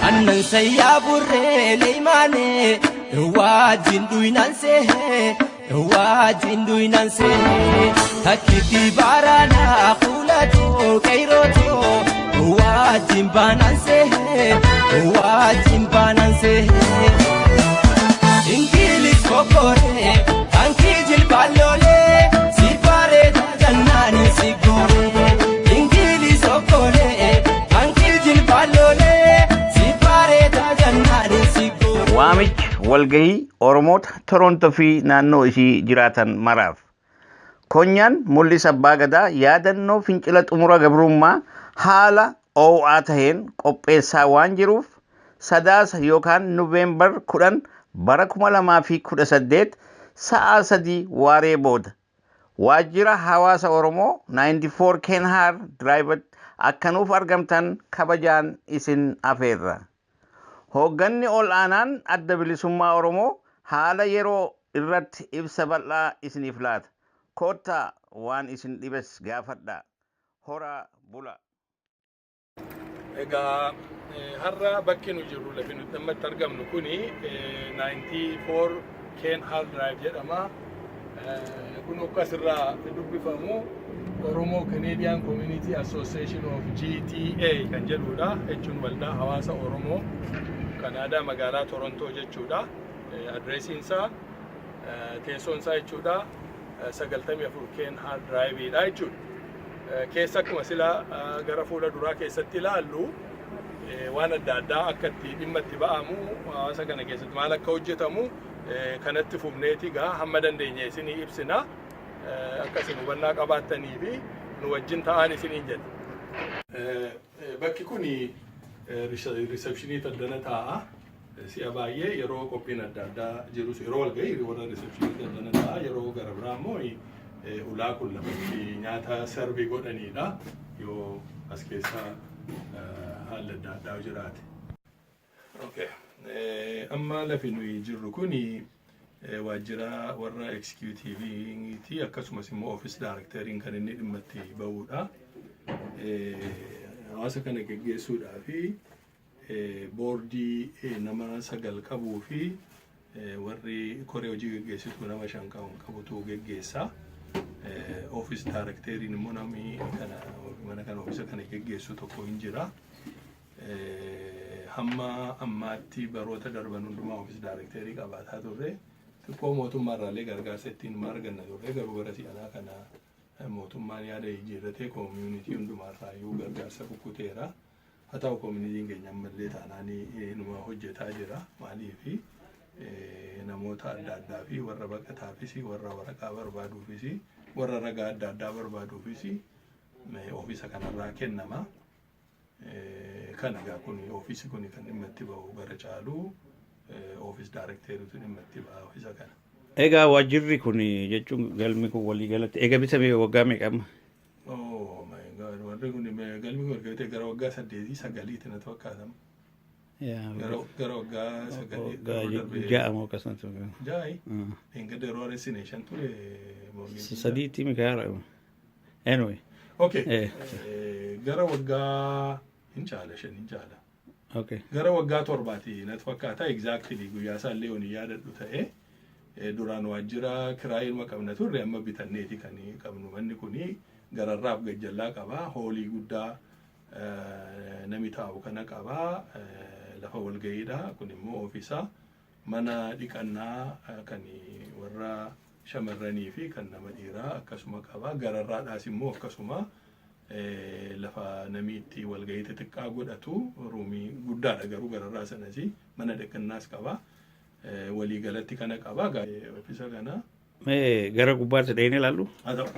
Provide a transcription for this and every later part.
Annan sayyaa burree leeymaane wajjin duynaan seehee wajjin duynaan seehee takkiitti baaraanaa fuulatoo qeyrotoo wajjin baanaan seehee wajjin baanaan seehee Ingiliis kokkoree hankii jilbaallolee si bareeda jannaanii si gooree Ingiliis kokkoree hankii jilbaallolee. Waamichi walgahii Oromoota Torontoo fi naannoo ishii jiraatan maraaf. Konyaan mul'isa abbaa gadaa yaadannoo fincila xumura gabrummaa haala ho'aa taheen qopheessaa waan jiruuf sadaasa yookaan Noveembar 10 bara 2018 sa'a 3 waaree booda waajjira hawaasa Oromoo 94 Kenhar Drive akkanuuf argamtan kabajaan isin afeerra. Hoogganni ol aanaan adda bilisummaa Oromoo haala yeroo irratti ibsa bal'aa isiniif laata. Koottaa waan isin dhibes gaafadhaa. Horaa bula. Egaa har'a bakki nu jirru lafi nuti ammatti argamnu kuni 94 Kenhar Drive jedhama. Kun akkasirraa dubbifamu Oromoo Canadian Community Association of GTA kan jedhudha. Jechuun waldaa hawaasa Oromoo Kanaadaa magaalaa Torontoo jechuudha. Adreesiin isaa teessoon isaa jechuudha 94 Kenhar Drive dha jechuudha. Keessa akkuma sila gara fuula duraa keessatti ilaallu waan adda addaa akka itti dhimma itti ba'amu hawaasa kana keessatti maal akka hojjetamu kanatti fufneeti gaa hamma dandeenye isinii ibsina. Akkasiin hubannaa qabaattanii fi nu wajjin ta'an isiniin jedhe. Bakki kuni receptionii addana taa'a. Si'a baay'ee yeroo qophiin adda addaa jirus yeroo walgahii warra receptionii addana taa'a yeroo gara biraa immoo ulaa kun lafatti nyaata sarbii godhanidha. Yoo as keessaa haala adda addaa jiraate. Amma lafi nuyi jirru kuni waajjira warra executiveeti akkasumas immoo office directoriin kan inni dhimma itti ba'uudha. Hawaasa kana geggeessuudhaa fi boordii nama 9 qabuu fi warri koree hojii geggeessitu nama 5 qabutu geggeessa. Office directoriin immoo namni kana mana kana office kana geggeessu tokko hin jira. Hamma ammaatti baroota darban hundumaa office directorii qabaataa turre. Xiqqoo mootummaarraallee gargaarsa ittiin arganna turre garuu bara si'anaa kana mootummaan yaada jijjiirratee community hundumaarraayyuu gargaarsa kukkuteera. Haa ta'u community'n keenya ammallee taanaan numa hojjetaa jira. Maaliif namoota adda addaa fi warra baqataafis warra waraqaa barbaaduufis warra ragaa adda addaa barbaaduufis ofiisa kanarraa kennama. Kana egaa kun ofiisi kun kan dhimma itti ba'u gara caalu office directoriitu dhimma itti ba'a ofiisa kana. Egaa waajjirri kun jechuun galmi kun walii galatti egaa bitamee waggaa meeqama? Oh my god, warri kun galmi kun erga gara waggaa 8-9 natti fakkaatama. Gara waggaa 9 ja'a moo akkasumatti? Ja'i? Enga deroo resignation ture mormii. Sadiitti mikaara. Anyway. Okay. Gara waggaa hin caala 5 hin caala. Okay. Gara waggaa 7 natti fakkaata exactly guyyaa isaallee oni yaadadhu ta'e duraan waajjira kiraayii ilma qabna turre amma bitanneeti kan qabnu manni kuni gararraaf gajjallaa qaba hoolii guddaa nami taa'u kana qaba lafa walgahiidha kun immoo ofiisa mana dhiqannaa kan warra shamarranii fi kan nama dhiiraa akkasuma qaba gararraadhaas immoo akkasuma lafa nami itti walgahii xixiqqaa godhatu ruumii guddaadha garuu gararraa sanas mana dhiqannaas qaba. Walii galatti kana qaba ofiisa kana. Gara gubbaatti dheenee ilaallu? Haa ta'u.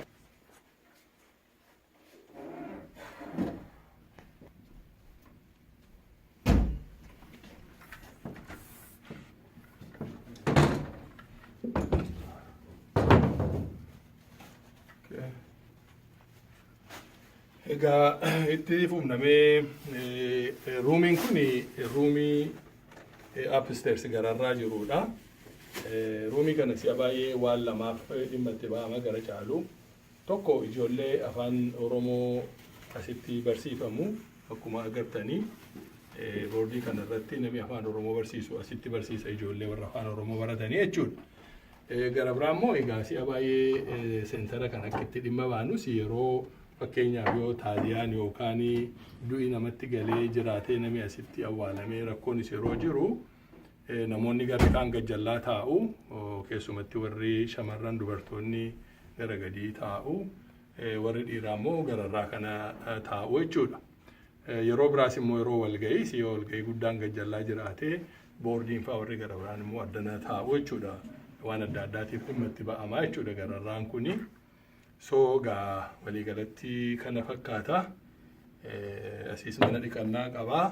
Egaa itti fufnamee ruumiin kun ruumii upstairs gararraa jirudha. Ruumii kana si'a baay'ee waan lamaaf dhimma itti ba'ama gara caalu. tokko ijoollee afaan Oromoo asitti barsiifamu akkuma agartanii boordii kanarratti namni afaan Oromoo barsiisu asitti barsiisa ijoollee warra afaan Oromoo baratanii jechuudha. Gara biraa immoo egaa si'a baay'ee seentara kan akka itti dhimma baanus yeroo fakkeenyaaf yoo taadiyaan yookaan du'i namatti galee jiraatee namni asitti awwaalamee rakkoonis yeroo jiru namoonni gara kaan gajjallaa taa'u keessumatti warri shamarran dubartoonni gara gadii taa'u warri dhiiraa immoo gararraa kana taa'u jechuudha. Yeroo biraas immoo yeroo walgahii si walgahii guddaan gajjallaa jiraatee boordiin fa'aa warri gara biraan immoo addana taa'u jechuudha. Waan adda addaatiif dhimma itti ba'amaa jechuudha gararraan kuni. Gaa waliigalatti kana fakkaata. Asiis mana dhiqannaa qabaa.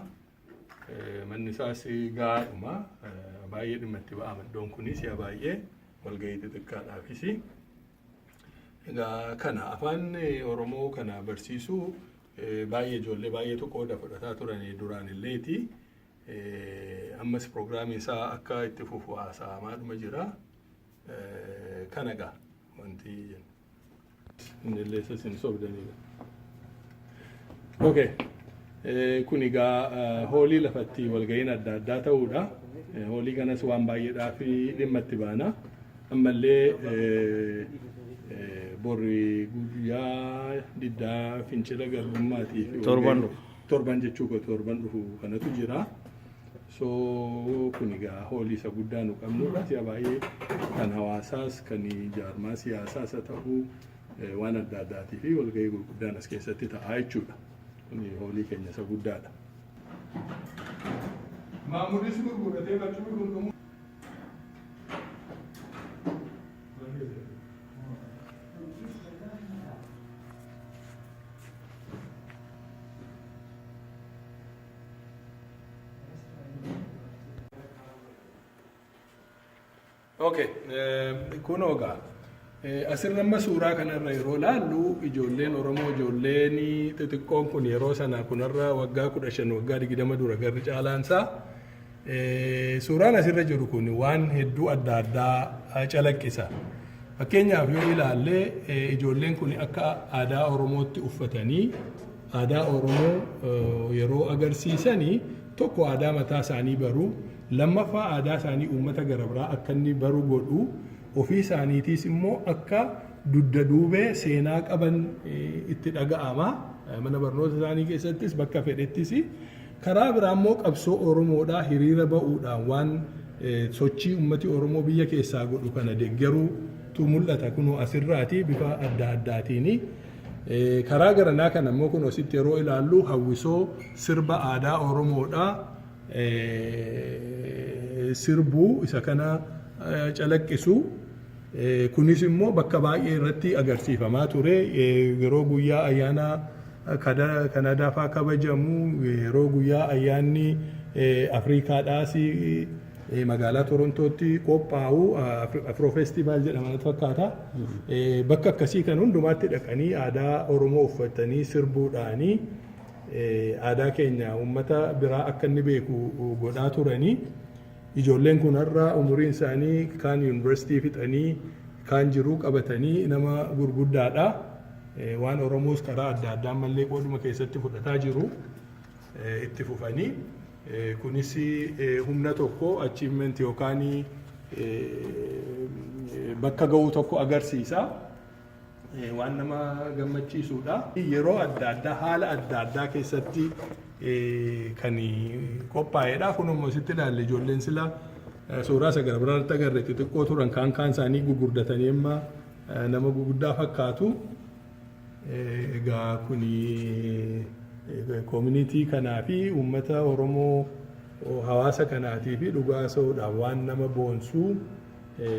Manni isaas gaadhuma. Baay'ee dhimma itti ba'ama iddoon kunis yaa baay'ee walgahii xixiqqaadhaafis. Egaa kana afaan Oromoo kana barsiisuu baay'ee ijoollee baay'eetu qooda fudhataa turanii duraan illeeti. Ammas pirogiraamii isaa akka itti fufu haasa'amaadhuma jira. Kana gaa wanti jennu. Inni illee isin sobdanidha. Okay. Kun egaa hoolii lafatti walgahiin adda addaa ta'uudha. Hoolii kanas waan baay'eedhaaf dhimma itti baana. Ammallee borri guyyaa diddaa fincila garbummaatiif torban jechuu torban dhufu kanatu jira. Kun egaa hoolii isa guddaa nu qabnudha. Si'a baay'ee kan hawaasaas kan jaarmaa siyaasaas haa ta'u waan adda addaatii fi walgahii gurguddaan as keessatti ta'a jechuudha. Kun hoolii keenya isa guddaadha. Maamudis gurguratee barcumni gurguramu. Okay, kun ogaa. Asirra amma suuraa kanarra yeroo laallu ijoolleen Oromoo ijoolleen xixiqqoon kun yeroo sana kunarra waggaa 15 waggaa 20 dura garri caalaansaa suuraan asirra jiru kun waan hedduu adda addaa calaqqisa. Fakkeenyaaf yoo ilaalle ijoolleen kun akka aadaa Oromootti uffatanii aadaa Oromoo yeroo agarsiisanii tokko aadaa mataa isaanii baruu lammaffaa aadaa isaanii uummata gara biraa akka inni baru godhu ofii isaaniitiis immoo akka dugda duubee seenaa qaban itti dhaga'ama. Mana barnoota isaanii keessattis bakka fedhettis karaa biraa immoo qabsoo Oromoodhaa hiriira ba'uudhaan waan sochii uummati Oromoo biyya keessaa godhu kana deeggaruutu mul'ata. Kun asirraati bifa adda addaatiin. Karaa garanaa kana immoo kun asitti yeroo ilaallu hawwisoo sirba aadaa Oromoodhaa sirbuu isa kana calaqqisu. Kunis immoo bakka baay'ee irratti agarsiifamaa ture. Yeroo guyyaa ayyaana Kanadaa fa'aa kabajamu, yeroo guyyaa ayyaanni Afriikaadhaas magaalaa Torontootti qophaa'u Afro Festival jedhama fakkaata. Bakka akkasii kan hundumaatti dhaqanii aadaa Oromoo uffatanii sirbuudhaanii aadaa keenya uummata biraa akka inni beeku godhaa turanii. Ijoolleen kun har'a umuriin isaanii kaan yuunivarsiitii fixanii kaan jiruu qabatanii nama gurguddaadha. Waan Oromoos karaa adda addaa mallee qooduma keessatti fudhataa jiru itti fufanii. Kunis humna tokko achievement yookaan bakka ga'uu tokko agarsiisa. Waan nama gammachiisudha. Yeroo adda addaa haala adda addaa keessatti kan qophaa'edha. Kun immoo sitti ilaalle ijoolleen sila suuraa isa gara biraatti agarre xixiqqoo turan kaan isaanii gugurdatanii amma nama guguddaa fakkaatu. Egaa kuni koominiitii kanaa fi uummata Oromoo hawaasa kanaatii fi dhugaasa'uudhaan waan nama boonsuu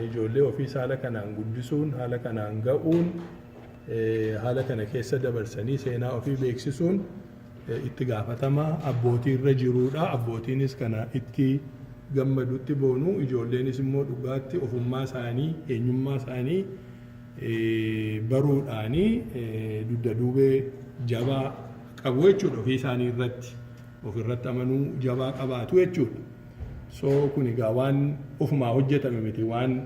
ijoollee ofiis haala kanaan guddisuun haala kanaan ga'uun haala kana keessa dabarsanii seenaa ofii beeksisuun itti gaafatama abbootii irra jiruudha. Abbootiinis kana itti gammadutti boonu ijoolleenis immoo dhugaatti ofummaa isaanii eenyummaa isaanii baruudhaanii dugda duubee jabaa qabu jechuudha. Ofii isaanii irratti ofirratti amanuu jabaa qabaatu jechuudha. Kun egaa waan ofumaa hojjetame miti waan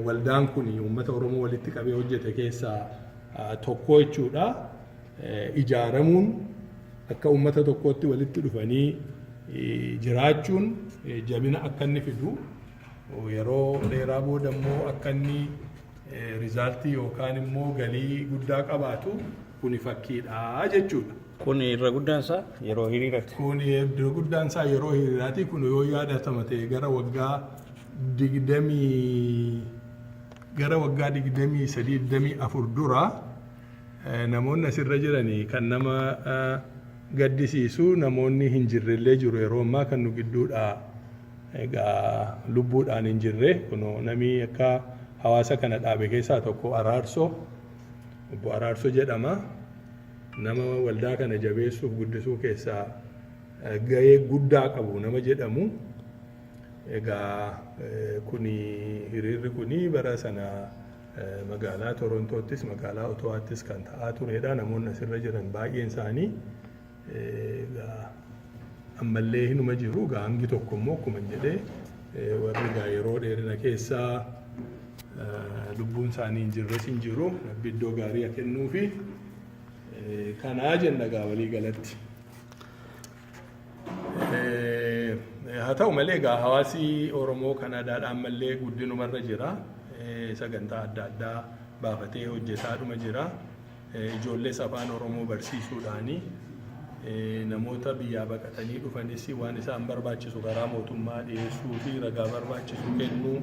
waldaan kun uummata Oromoo walitti qabee hojjete keessaa tokko jechuudha. Ijaaramuun akka uummata tokkootti walitti dhufanii jiraachuun jabina akka inni fidu yeroo dheeraa booda immoo akka inni rizaaltii yookaan immoo galii guddaa qabaatu kuni fakkiidha jechuudha. Kun irra guddaan isaa yeroo hiriiraati. Kun irra guddaan isaa yeroo hiriiraati. Kun yoo yaadatama ta'e gara waggaa 23-24 dura namoonni asirra jiranii kan nama gaddisiisu namoonni hin jirrellee jiru yeroo ammaa kan nu gidduudha egaa lubbuudhaan hin jirre kunoo namni akka hawaasa kana dhaabe keessaa tokko Araarsoo obbo Araarsoo jedhama. Nama waldaa kana jabeessuuf guddisuu keessaa gahee guddaa qabu nama jedhamu. Egaa kuni hiriirri kuni bara sana magaalaa Torontoottis magaalaa Ottawaattis kan ta'aa turedha. Namoonni asirra jiran baay'een isaanii ammallee hinuma jiru. Hangi tokko immoo akkuma jedhee warri yeroo dheerina keessaa lubbuun isaanii hin jirres hin jiru. Iddoo gaarii kennuufi kanaa jenna gaa walii galatti. Haa ta'u malee egaa hawaasi Oromoo Kanaadaadhaan mallee guddinumarra jira. Sagantaa adda addaa baafatee hojjetaadhuma jira. Ijoollees afaan Oromoo barsiisuudhaani namoota biyyaa baqatanii dhufanis waan isaan barbaachisu karaa mootummaa dhiyeessuu fi ragaa barbaachisu kennuu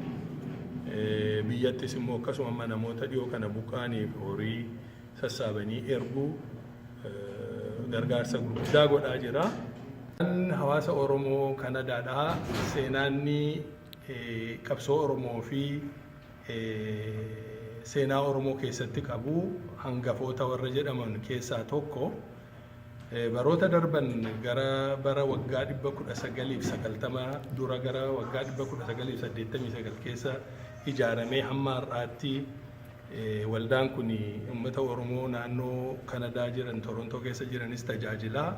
biyyattis immoo akkasuma namoota dhiyoo kana buqqaaniif horii sassaabanii erguu gargaarsa guddaa godhaa jira. Hawaasa Oromoo Kanaadaadhaa seenaanni qabsoo Oromoo fi seenaa Oromoo keessatti qabu hangafoota warra jedhaman keessaa tokko. Baroota darban gara bara waggaa 1990 dura gara waggaa 1989 keessa ijaaramee hamma har'aatti waldaan kun uummata Oromoo naannoo Kanaadaa jiran Torontoo keessa jiranis tajaajilaa.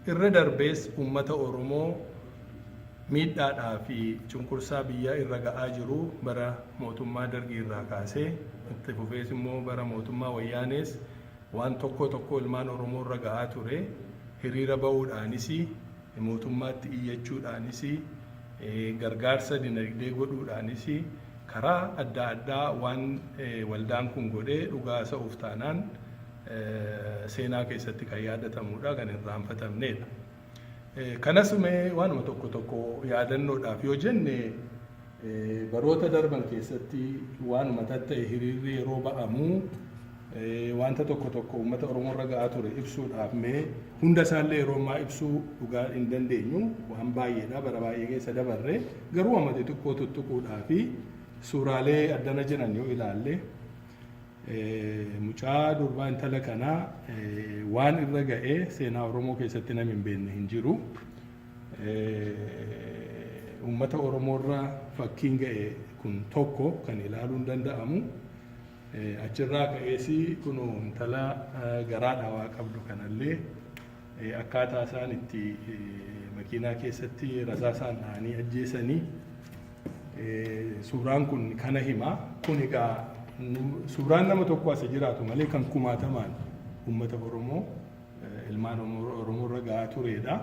Irra darbees uummata Oromoo miidhaadhaa fi cunqursaa biyyaa irra ga'aa jiru bara mootummaa Dargii irraa kaasee itti fufees immoo bara mootummaa Wayyaanees waan tokko ilmaan Oromoo irra ga'aa ture. Hiriira ba'uudhaanis mootummaatti iyyachuudhaanis gargaarsa dinagdee godhuudhaanis karaa adda addaa waan waldaan kun godhee dhugaa isa'uuf taanaan seenaa keessatti kan yaadatamudha, kan irraanfatamnedha. Kanas mee waanuma tokko yaadannoodhaaf yoo jenne baroota darban keessatti waanuma tatta'e hiriirri yeroo ba'amu wanta tokko uummata Oromoo irra ga'aa ture ibsuudhaaf mee hunda isaallee yeroo ammaa ibsuu dhugaa hin dandeenyu. Waan baay'eedha, bara baay'ee keessa dabarre garuu amma xixiqqoo tuttuquudhaa fi suuraalee addana jiran yoo ilaalle mucaa durbaa intala kanaa waan irra ga'ee seenaa Oromoo keessatti namni hin beekne hin jiru. Uummata Oromoo irra fakkiin ga'e kun tokko kan ilaaluun danda'amu. Achirraa ka'eesi kun intala garaadhaa waa qabdu kanallee akkaataa isaan itti makiinaa keessatti rasaasaan dhahanii ajjeesanii suuraan kun kana hima. Kun egaa suuraan nama tokko as jiraatu malee kan kumaatamaan uummata Oromoo ilmaan Oromoo irra ga'aa turedha.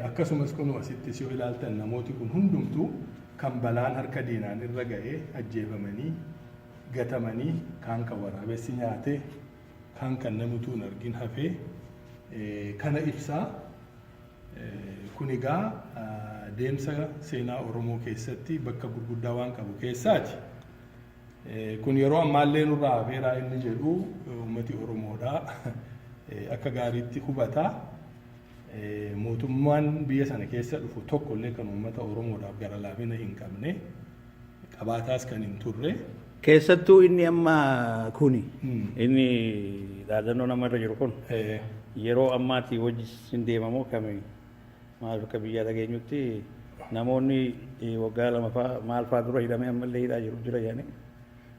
Akkasumas kun asittis yoo ilaaltan namooti kun hundumtuu kan balaan harka diinaan irra ga'ee ajjeefamanii gatamanii kaan kan waraabessi nyaate kaan kan namni utuu hin argin hafee kana ibsaa. Kun egaa deemsa seenaa Oromoo keessatti bakka gurguddaa waan qabu keessaati. Kun yeroo ammaallee nurraa hafeeraa inni jedhu uummati Oromoodha akka gaariitti hubata. Mootummaan biyya sana keessa dhufu tokkollee kan uummata Oromoodhaaf gara laafina hin qabne qabaataas kan hin turre. Keessattuu inni amma kuni inni dhaadannoo namarra jiru kun yeroo ammaatii wajjin deemamoo kami maal akka biyya dhageenyutti namoonni waggaa lama fa'aa maal fa'aa dura hidhamee ammallee hidhaa jiru jira yaani.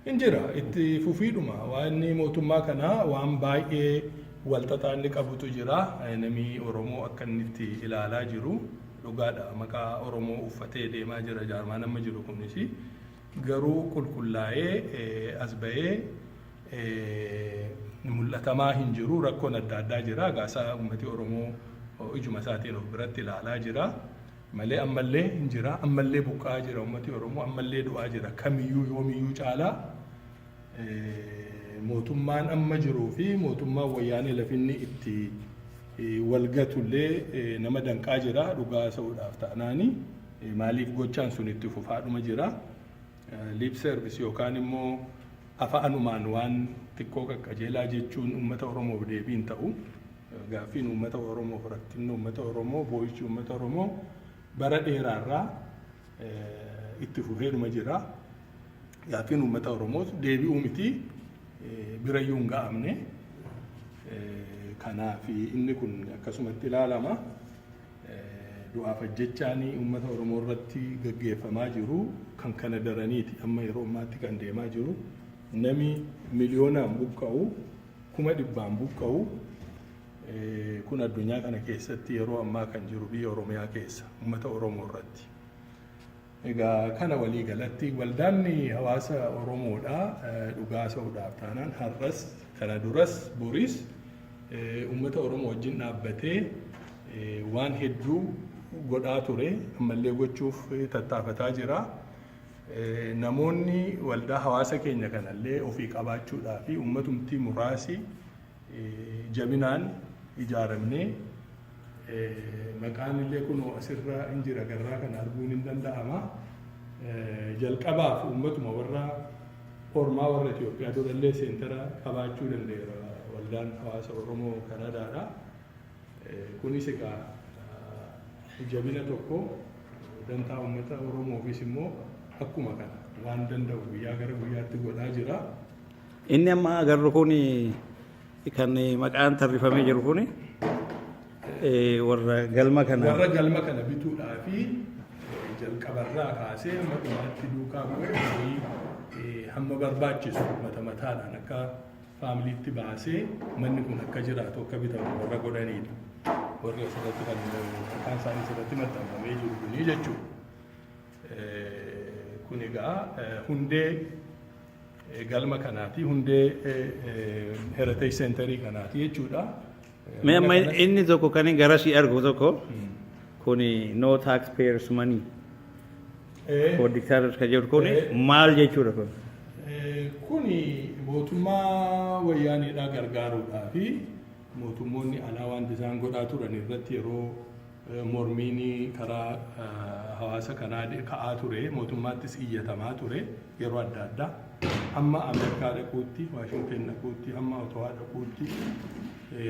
Hin jira itti fufiidhuma waan mootummaa kanaa waan baay'ee walxaxaa inni qabutu jira. Namni Oromoo akka inni itti ilaalaa jiru dhugaadha. Maqaa Oromoo uffatee deemaa jira jaarmaa nama jiru kunis garuu qulqullaa'ee as ba'ee mul'atamaa hin jiru rakkoon adda addaa jira gaasaa ummati Oromoo ijuma isaatiin of biratti ilaalaa jira malee ammallee hin jira ammallee buqqaa jira ummati Oromoo ammallee du'aa jira kamiyyuu yoomiyyuu caalaa mootummaan amma jiruu fi mootummaan wayyaanee lafinni itti walgatullee nama danqaa jira dhugaa sa'uudhaaf ta'anaani maaliif gochaan sun itti fufaadhuma jira lip service yookaan immoo afaanumaan waan xiqqoo qaqqajeelaa jechuun uummata Oromoof deebiin ta'u gaaffiin uummata Oromoof rakkinni uummata Oromoo boo'ichi uummata Oromoo bara dheeraarraa itti fufeedhuma jira gaaffiin uummata Oromoos deebi'uu miti birayyuu hin ga'amne kanaaf inni kun akkasumatti ilaalama du'aaf ajjechaanii uummata Oromoo irratti gaggeeffamaa jiru kan kana daraniiti amma yeroo ammaatti kan deemaa jiru nami miliyoonaan buqqa'u 100,000 buqqa'u kun addunyaa kana keessatti yeroo ammaa kan jiru biyya Oromiyaa keessa uummata Oromoo irratti. Egaa kana walii galatti waldaanni hawaasa Oromoodha dhugaa sa'uudhaaf taanaan har'as kana duras boris uummata Oromoo wajjin dhaabbatee waan hedduu godhaa ture ammallee gochuuf tattaafataa jira. Namoonni waldaa hawaasa keenya kanallee ofii qabaachuudhaa fi uummatumti muraasi jabinaan ijaaramnee maqaan illee kun asirra hin jira garraa kan arguun hin danda'ama. Jalqabaaf uummatuma warra ormaa warra Itoophiyaa durallee seentara qabaachuu danda'eera waldaan hawaasa Oromoo Kanadaadha. Kunis egaa jabina tokko dantaa uummata Oromoofis immoo akkuma kana waan danda'u guyyaa gara guyyaatti godhaa jira. Inni amma agarru kun kan maqaan tarrifamee jiru kun warra galma kana bituudhaa fi jalqabarraa kaasee maqaatti duukaa bu'ee hamma barbaachisu mataadhaan akka faamiliitti baasee manni kun akka jiraatu akka bitamu warra godhanidha. Warri asirratti kan maqaan isaanii asirratti maxxanfamee jiru kuni jechuudha. Kun egaa hundee galma kanaati hundee heritage centerii kanaati jechuudha. Mee amma inni tokko kan garasii argu tokko kun no taxpayers money for dictators kan jedhu kun maal jechuudha kun? Kuni mootummaa wayyaaneedhaa gargaaruudhaa fi mootummoonni alaa waan isaan godhaa turan irratti yeroo mormiin karaa hawaasa kanaa ka'aa ture mootummaattis iyyatamaa ture yeroo adda addaa hamma Ameerikaa dhaquutti Waashingten dhaquutti hamma Otowaa dhaquutti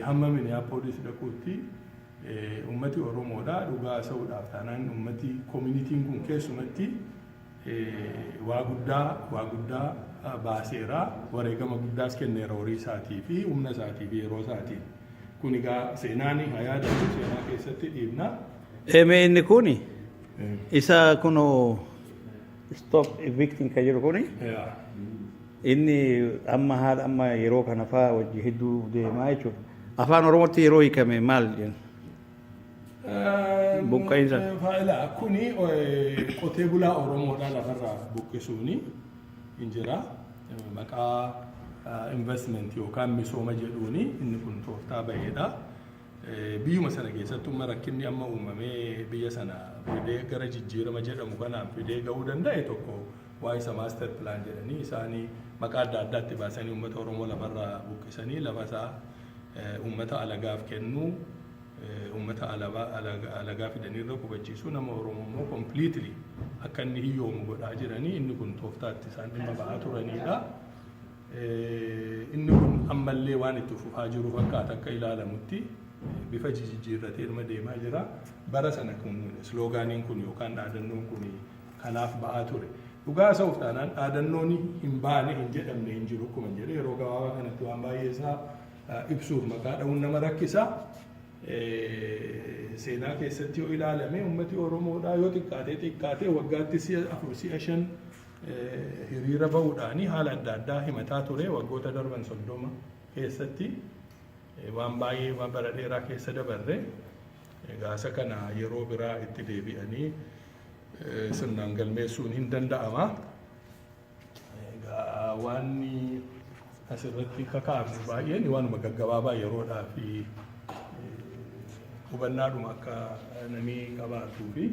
hamma Minneapolis dhaquutti ummati Oromoodha dhugaa sa'uudhaaf taanaan ummati communitiin kun keessumatti waa guddaa baaseera wareegama guddaas kenneera horii isaatii fi humna isaatii fi yeroo isaatiin. Kun egaa seenaan yaadatu seenaa keessatti dhiibna. Mee inni kun isa kunoo stop evicting kan jedhu kun inni amma haala amma yeroo kana fa'aa wajji hedduu deemaa jechuudha. Afaan Oromootti yeroo hiikame maal jenna? Buqqa'insa. Faayilaa kuni qotee bulaa Oromoodhaa lafarraa buqqisuuni hin jira. Maqaa investment yookaan misooma jedhuuni inni kun tooftaa baheedha. Biyyuma sana keessatti rakkinni amma uumamee biyya sana fidee gara jijjiirama jedhamu kanaan fidee ga'uu danda'e tokko waa'ee isa master plan jedhanii isaanii maqaa adda addaatti baasanii uummata Oromoo lafarraa buqqisanii lafasaa uummata alagaaf kennuu uummata alagaa fidaniirra qubachiisuu nama Oromoo immoo completely akka inni hiyyoomu godhaa jiranii inni kun tooftaatti isaan dhimma ba'aa turanidha. Inni kun ammallee waan itti fufaa jiru fakkaata akka ilaalamutti bifa jijjiirratee dhuma deemaa jira. Bara sana kun sloogaaniin kun yookaan dhaadannoon kun kanaaf ba'aa ture. Dhugaa sa'uuf taanaan dhaadannoon hin baane hin jedhamne hin jiru akkuma jedhe yeroo gabaabaa kanatti waan baay'ee isaa ibsuuf maqaa dha'uun nama rakkisa. Seenaa keessatti yoo ilaalame uummati Oromoodhaa yoo xiqqaatee waggaatti 4-5 hiriira bahuudhaani haala adda addaa himataa ture waggoota darban 30 keessatti waan baay'ee waan bara dheeraa keessa dabarre gaasa kana yeroo biraa itti deebi'anii sirnaan galmeessuun hin danda'ama. Waan asirratti kakaafne baay'een waanuma gaggabaabaa yeroodhaa fi hubannaadhuma akka namni qabaatuu fi